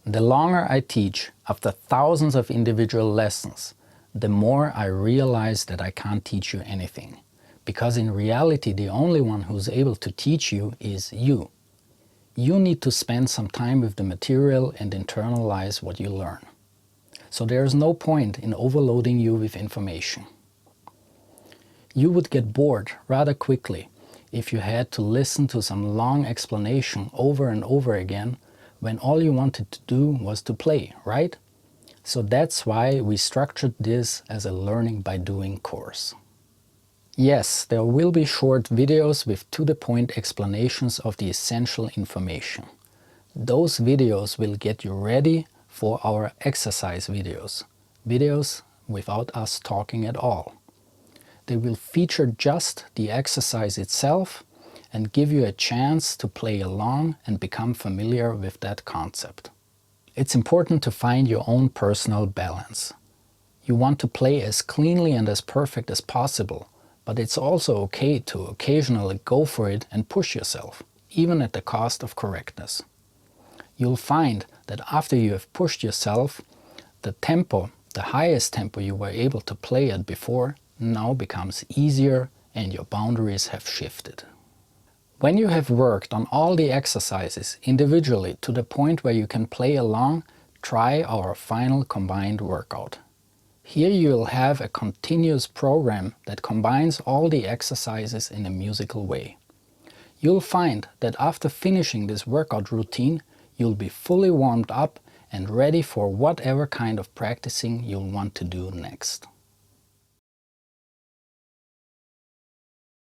The longer I teach, after thousands of individual lessons, the more I realize that I can't teach you anything. Because in reality, the only one who's able to teach you is you. You need to spend some time with the material and internalize what you learn. So there is no point in overloading you with information. You would get bored rather quickly if you had to listen to some long explanation over and over again when all you wanted to do was to play, right? So that's why we structured this as a learning by doing course. Yes, there will be short videos with to-the-point explanations of the essential information. Those videos will get you ready for our exercise videos, videos without us talking at all. They will feature just the exercise itself and give you a chance to play along and become familiar with that concept. It's important to find your own personal balance. You want to play as cleanly and as perfect as possible, but it's also okay to occasionally go for it and push yourself, even at the cost of correctness. You'll find that after you have pushed yourself, the tempo, the highest tempo you were able to play at before, now becomes easier and your boundaries have shifted. When you have worked on all the exercises individually to the point where you can play along, try our final combined workout. Here you'll have a continuous program that combines all the exercises in a musical way. You'll find that after finishing this workout routine, you'll be fully warmed up and ready for whatever kind of practicing you'll want to do next.